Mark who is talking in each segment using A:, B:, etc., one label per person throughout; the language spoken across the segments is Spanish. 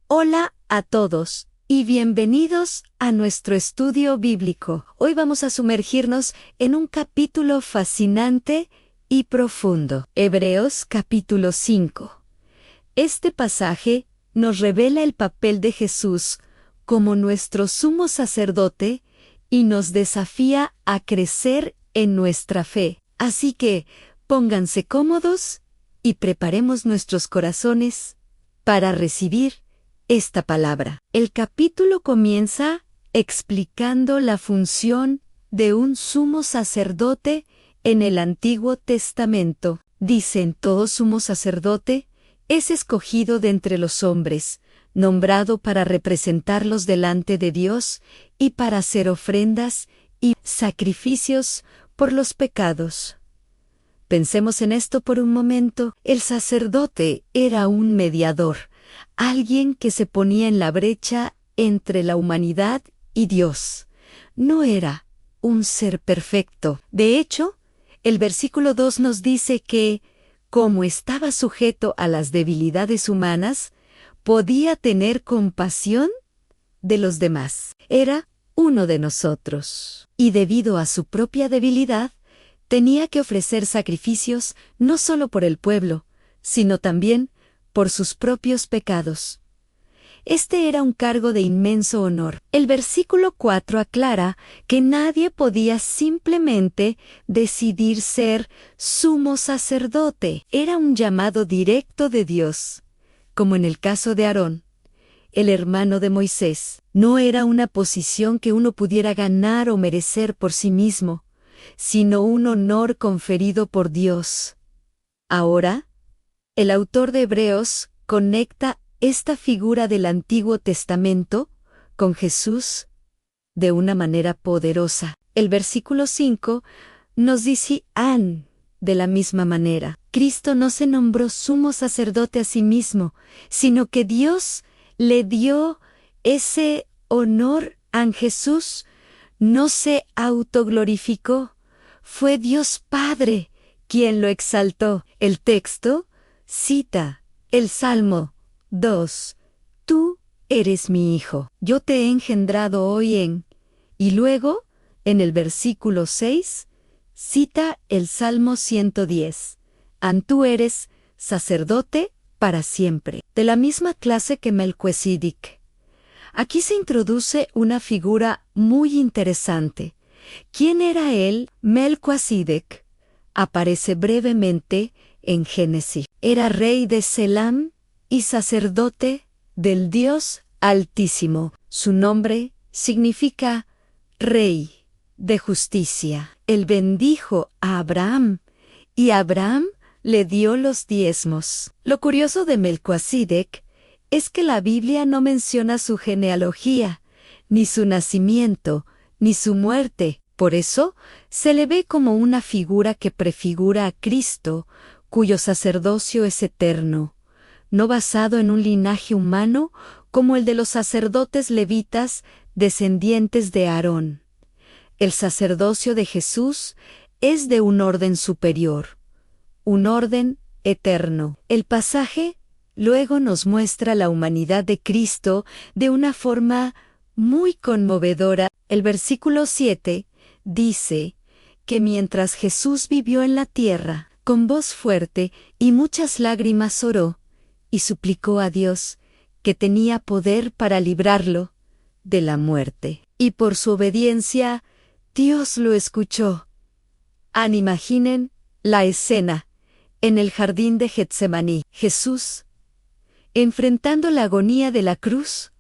A: Hola a todos y bienvenidos a nuestro estudio bíblico. Hoy vamos a sumergirnos en un capítulo fascinante y profundo. Hebreos capítulo 5. Este pasaje nos revela el papel de Jesús como nuestro sumo sacerdote y nos desafía a crecer en nuestra fe. Así que pónganse cómodos y preparemos nuestros corazones para recibir esta palabra. El capítulo comienza explicando la función de un sumo sacerdote en el Antiguo Testamento. Dicen: todo sumo sacerdote es escogido de entre los hombres, nombrado para representarlos delante de Dios y para hacer ofrendas y sacrificios por los pecados. Pensemos en esto por un momento. El sacerdote era un mediador, alguien que se ponía en la brecha entre la humanidad y Dios. No era un ser perfecto. De hecho, el versículo 2 nos dice que, como estaba sujeto a las debilidades humanas, podía tener compasión de los demás. Era uno de nosotros. Y debido a su propia debilidad, tenía que ofrecer sacrificios no solo por el pueblo, sino también por sus propios pecados. Este era un cargo de inmenso honor. El versículo 4 aclara que nadie podía simplemente decidir ser sumo sacerdote. Era un llamado directo de Dios, como en el caso de Aarón, el hermano de Moisés. No era una posición que uno pudiera ganar o merecer por sí mismo, sino un honor conferido por Dios. Ahora, el autor de Hebreos conecta esta figura del Antiguo Testamento con Jesús de una manera poderosa. El versículo 5 nos dice de la misma manera. Cristo no se nombró sumo sacerdote a sí mismo, sino que Dios le dio ese honor a Jesús. No se autoglorificó. Fue Dios Padre quien lo exaltó. El texto cita el Salmo 2. Tú eres mi hijo, yo te he engendrado hoy en... Y luego, en el versículo 6, cita el Salmo 110. Tú eres sacerdote para siempre. De la misma clase que Melquisedec. Aquí se introduce una figura muy interesante. ¿Quién era él? Melquisedec aparece brevemente en Génesis. Era rey de Selam y sacerdote del Dios Altísimo. Su nombre significa rey de justicia. Él bendijo a Abraham y Abraham le dio los diezmos. Lo curioso de Melquisedec es que la Biblia no menciona su genealogía, ni su nacimiento, ni su muerte. Por eso, se le ve como una figura que prefigura a Cristo, cuyo sacerdocio es eterno, no basado en un linaje humano como el de los sacerdotes levitas descendientes de Aarón. El sacerdocio de Jesús es de un orden superior, un orden eterno. El pasaje luego nos muestra la humanidad de Cristo de una forma muy conmovedora. El versículo 7 dice que mientras Jesús vivió en la tierra, con voz fuerte y muchas lágrimas oró y suplicó a Dios, que tenía poder para librarlo de la muerte. Y por su obediencia, Dios lo escuchó. Imaginen la escena en el jardín de Getsemaní. Jesús, enfrentando la agonía de la cruz,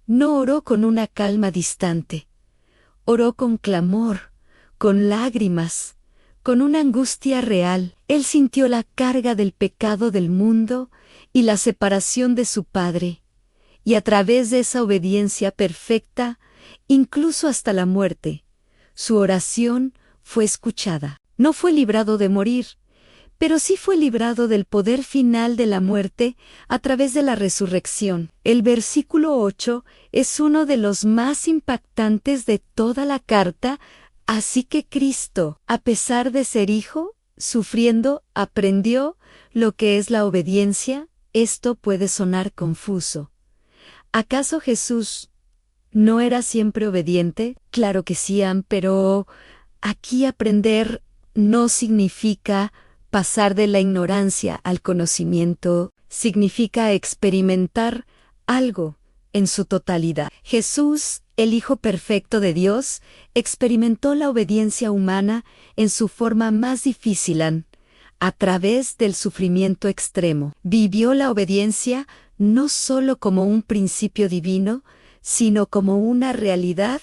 A: no oró con una calma distante. Oró con clamor, con lágrimas, con una angustia real. Él sintió la carga del pecado del mundo y la separación de su Padre, y a través de esa obediencia perfecta, incluso hasta la muerte, su oración fue escuchada. No fue librado de morir, pero sí fue librado del poder final de la muerte a través de la resurrección. El versículo 8 es uno de los más impactantes de toda la carta. Así que Cristo, a pesar de ser hijo, sufriendo, aprendió lo que es la obediencia. Esto puede sonar confuso. ¿Acaso Jesús no era siempre obediente? Claro que sí, pero aquí aprender no significa pasar de la ignorancia al conocimiento, significa experimentar algo en su totalidad. Jesús, el Hijo perfecto de Dios, experimentó la obediencia humana en su forma más difícil, a través del sufrimiento extremo. Vivió la obediencia no solo como un principio divino, sino como una realidad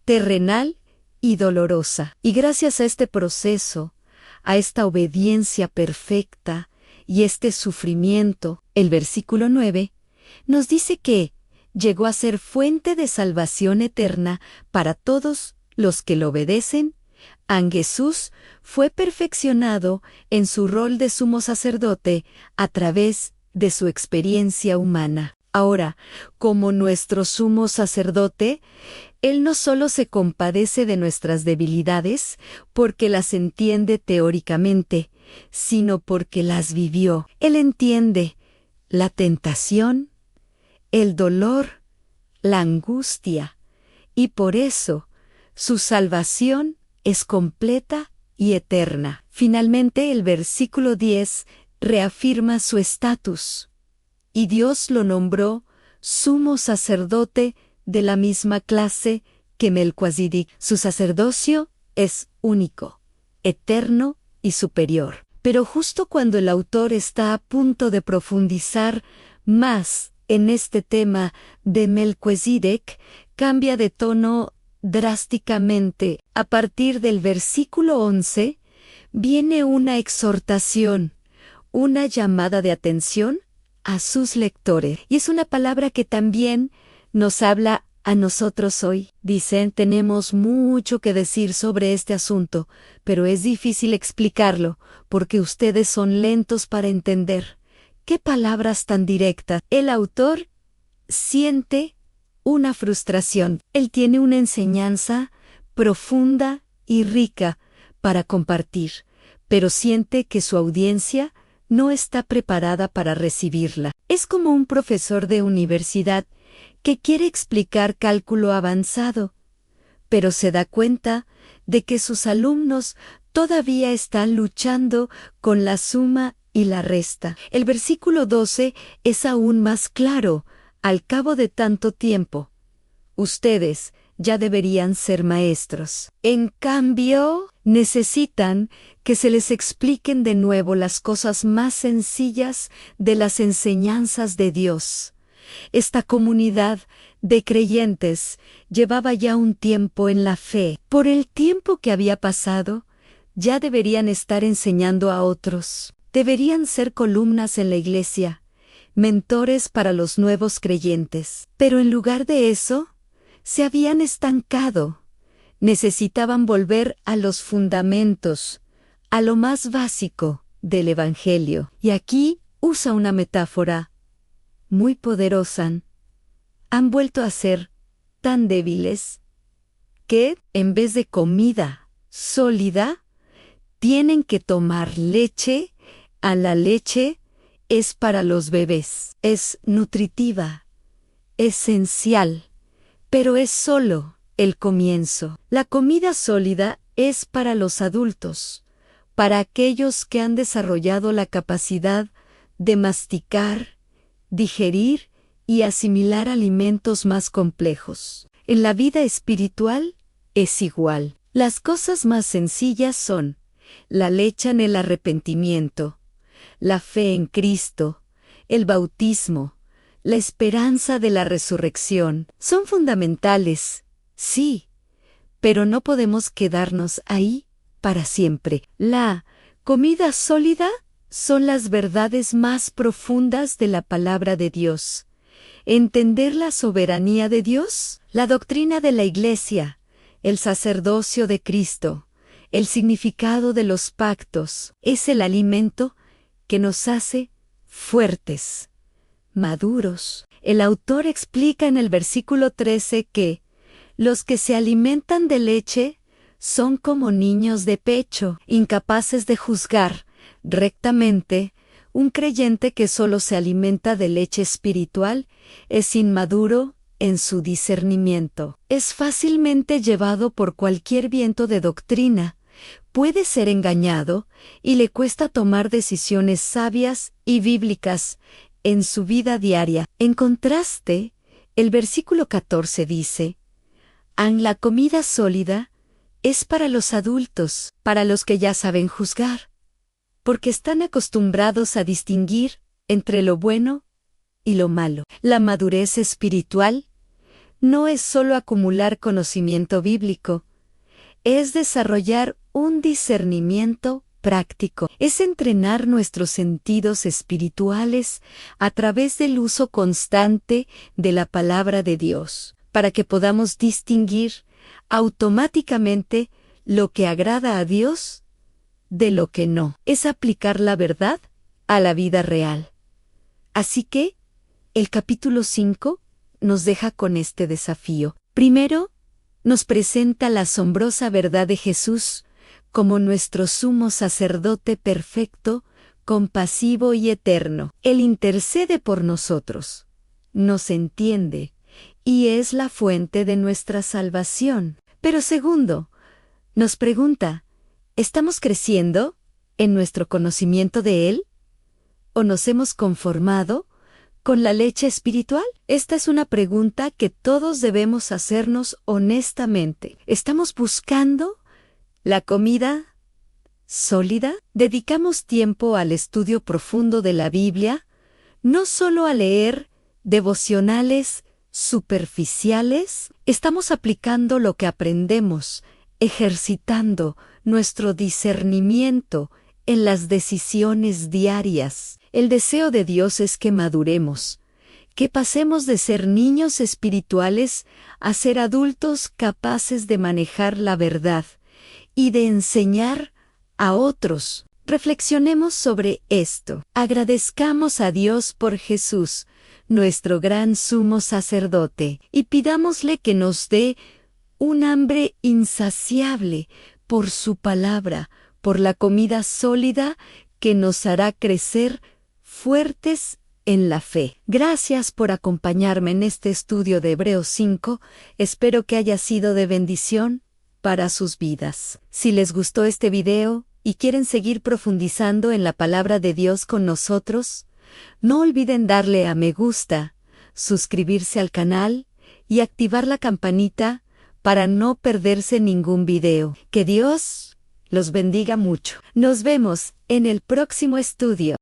A: terrenal y dolorosa. Y gracias a este proceso, a esta obediencia perfecta y este sufrimiento, el versículo 9 nos dice que llegó a ser fuente de salvación eterna para todos los que lo obedecen. Jesús fue perfeccionado en su rol de sumo sacerdote a través de su experiencia humana. Ahora, como nuestro sumo sacerdote, Él no solo se compadece de nuestras debilidades porque las entiende teóricamente, sino porque las vivió. Él entiende la tentación, el dolor, la angustia, y por eso su salvación es completa y eterna. Finalmente, el versículo 10 reafirma su estatus. Y Dios lo nombró sumo sacerdote de la misma clase que Melquisedec. Su sacerdocio es único, eterno y superior. Pero justo cuando el autor está a punto de profundizar más en este tema de Melquisedec, cambia de tono drásticamente. A partir del versículo 11, viene una exhortación, una llamada de atención a sus lectores. Y es una palabra que también nos habla a nosotros hoy. Dicen, tenemos mucho que decir sobre este asunto, pero es difícil explicarlo, porque ustedes son lentos para entender. ¡Qué palabras tan directas! El autor siente una frustración. Él tiene una enseñanza profunda y rica para compartir, pero siente que su audiencia no está preparada para recibirla. Es como un profesor de universidad que quiere explicar cálculo avanzado, pero se da cuenta de que sus alumnos todavía están luchando con la suma y la resta. El versículo 12 es aún más claro. Al cabo de tanto tiempo, ustedes ya deberían ser maestros. En cambio, necesitan que se les expliquen de nuevo las cosas más sencillas de las enseñanzas de Dios. Esta comunidad de creyentes llevaba ya un tiempo en la fe. Por el tiempo que había pasado, ya deberían estar enseñando a otros. Deberían ser columnas en la iglesia, mentores para los nuevos creyentes. Pero en lugar de eso, se habían estancado. Necesitaban volver a los fundamentos, a lo más básico del Evangelio. Y aquí usa una metáfora muy poderosa. Han vuelto a ser tan débiles que, en vez de comida sólida, tienen que tomar leche. A la leche es para los bebés. Es nutritiva, esencial, pero es solo el comienzo. La comida sólida es para los adultos, para aquellos que han desarrollado la capacidad de masticar, digerir y asimilar alimentos más complejos. En la vida espiritual es igual. Las cosas más sencillas son la leche en el arrepentimiento, la fe en Cristo, el bautismo, la esperanza de la resurrección. Son fundamentales, sí, pero no podemos quedarnos ahí para siempre. La comida sólida son las verdades más profundas de la palabra de Dios. Entender la soberanía de Dios, la doctrina de la Iglesia, el sacerdocio de Cristo, el significado de los pactos, es el alimento que nos hace fuertes, maduros. El autor explica en el versículo 13 que los que se alimentan de leche son como niños de pecho, incapaces de juzgar rectamente Un creyente que solo se alimenta de leche espiritual es inmaduro en su discernimiento. Es fácilmente llevado por cualquier viento de doctrina, puede ser engañado y le cuesta tomar decisiones sabias y bíblicas en su vida diaria. En contraste, el versículo 14 dice: la comida sólida es para los adultos, para los que ya saben juzgar, porque están acostumbrados a distinguir entre lo bueno y lo malo. La madurez espiritual no es solo acumular conocimiento bíblico, es desarrollar un discernimiento práctico, es entrenar nuestros sentidos espirituales a través del uso constante de la palabra de Dios, para que podamos distinguir automáticamente lo que agrada a Dios de lo que no. Es aplicar la verdad a la vida real. Así que, el capítulo 5 nos deja con este desafío. Primero, nos presenta la asombrosa verdad de Jesús como nuestro sumo sacerdote perfecto, compasivo y eterno. Él intercede por nosotros, nos entiende y es la fuente de nuestra salvación. Pero segundo, nos pregunta, ¿estamos creciendo en nuestro conocimiento de Él? ¿O nos hemos conformado con la leche espiritual? Esta es una pregunta que todos debemos hacernos honestamente. ¿Estamos buscando la comida sólida? ¿Dedicamos tiempo al estudio profundo de la Biblia, no solo a leer devocionales superficiales? ¿Estamos aplicando lo que aprendemos, ejercitando nuestro discernimiento en las decisiones diarias? El deseo de Dios es que maduremos, que pasemos de ser niños espirituales a ser adultos capaces de manejar la verdad y de enseñar a otros. Reflexionemos sobre esto. Agradezcamos a Dios por Jesús, nuestro gran sumo sacerdote, y pidámosle que nos dé un hambre insaciable por su palabra, por la comida sólida que nos hará crecer fuertes en la fe. Gracias por acompañarme en este estudio de Hebreos 5. Espero que haya sido de bendición para sus vidas. Si les gustó este video y quieren seguir profundizando en la palabra de Dios con nosotros, no olviden darle a me gusta, suscribirse al canal y activar la campanita para no perderse ningún video. Que Dios los bendiga mucho. Nos vemos en el próximo estudio.